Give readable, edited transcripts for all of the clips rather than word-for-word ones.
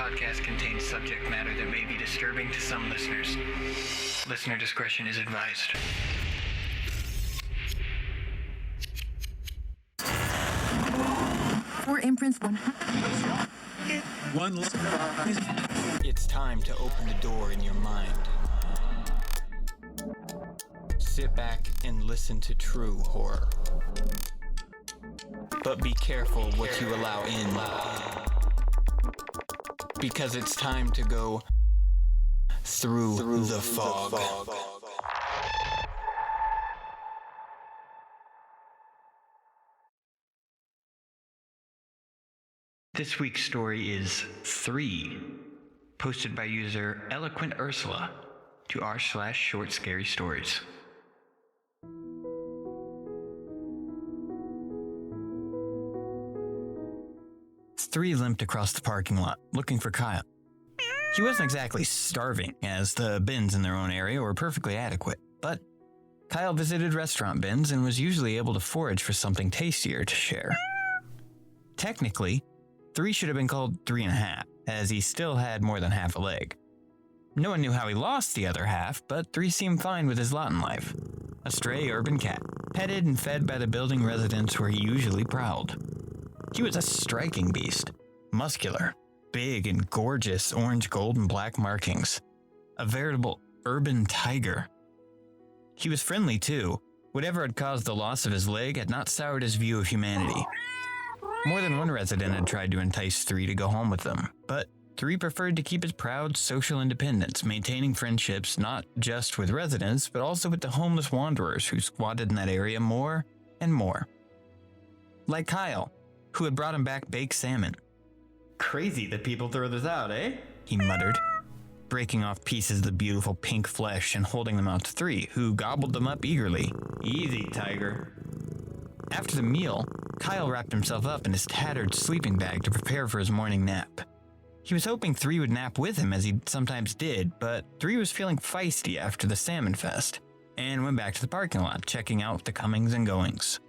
podcast contains subject matter that may be disturbing to some listeners. Listener discretion is advised. Four imprints, It's time to open the door in your mind. Sit back and listen to true horror. But be careful what you allow in. Because it's time to go through the fog. This week's story is 3, posted by user Eloquent Ursula to r/short scary stories. 3 limped across the parking lot, looking for Kyle. He wasn't exactly starving, as the bins in their own area were perfectly adequate, but Kyle visited restaurant bins and was usually able to forage for something tastier to share. Technically, 3 should have been called 3.5, as he still had more than half a leg. No one knew how he lost the other half, but 3 seemed fine with his lot in life. A stray urban cat, petted and fed by the building residents where he usually prowled. He was a striking beast, muscular, big and gorgeous orange, gold, and black markings. A veritable urban tiger. He was friendly too. Whatever had caused the loss of his leg had not soured his view of humanity. More than one resident had tried to entice 3 to go home with them, but 3 preferred to keep his proud social independence, maintaining friendships not just with residents, but also with the homeless wanderers who squatted in that area more and more. Like Kyle, who had brought him back baked salmon. "Crazy that people throw this out, eh?" he muttered, breaking off pieces of the beautiful pink flesh and holding them out to 3, who gobbled them up eagerly. "Easy, tiger." After the meal, Kyle wrapped himself up in his tattered sleeping bag to prepare for his morning nap. He was hoping 3 would nap with him as he sometimes did, but 3 was feeling feisty after the salmon fest, and went back to the parking lot, checking out the comings and goings.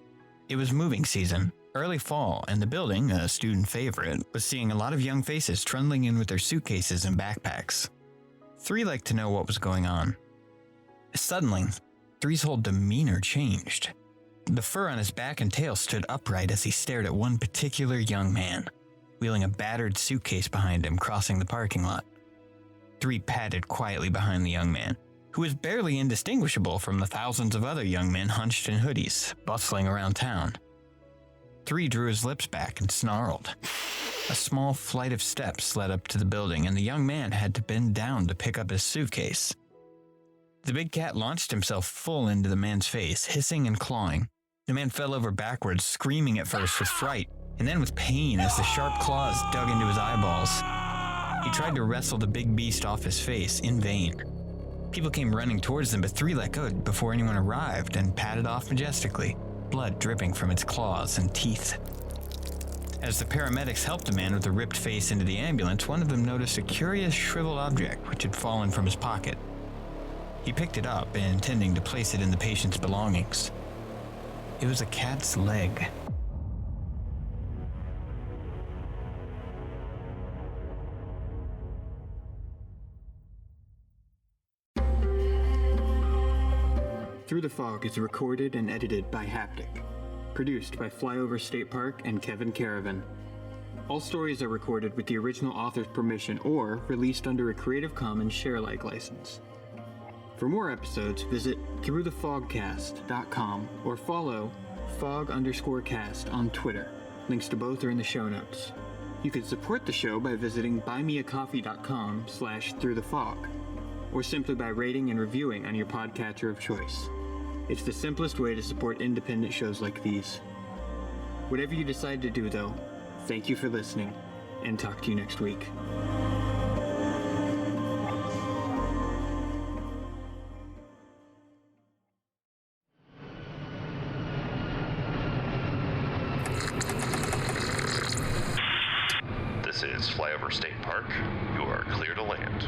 It was moving season, early fall, and the building, a student favorite, was seeing a lot of young faces trundling in with their suitcases and backpacks. 3 liked to know what was going on. Suddenly, 3's whole demeanor changed. The fur on his back and tail stood upright as he stared at one particular young man, wheeling a battered suitcase behind him, crossing the parking lot. 3 padded quietly behind the young man, who was barely indistinguishable from the thousands of other young men hunched in hoodies, bustling around town. 3 drew his lips back and snarled. A small flight of steps led up to the building, and the young man had to bend down to pick up his suitcase. The big cat launched himself full into the man's face, hissing and clawing. The man fell over backwards, screaming at first with fright, and then with pain as the sharp claws dug into his eyeballs. He tried to wrestle the big beast off his face, in vain. People came running towards them, but 3 let go before anyone arrived and padded off majestically, blood dripping from its claws and teeth. As the paramedics helped the man with the ripped face into the ambulance, one of them noticed a curious shriveled object which had fallen from his pocket. He picked it up, intending to place it in the patient's belongings. It was a cat's leg. Through the Fog is recorded and edited by Haptic. Produced by Flyover State Park and Kevin Caravan. All stories are recorded with the original author's permission or released under a Creative Commons share-alike license. For more episodes, visit throughthefogcast.com or follow fog_cast on Twitter. Links to both are in the show notes. You can support the show by visiting buymeacoffee.com/throughthefog, or simply by rating and reviewing on your podcatcher of choice. It's the simplest way to support independent shows like these. Whatever you decide to do, though, thank you for listening, and talk to you next week. This is Flyover State Park. You are clear to land.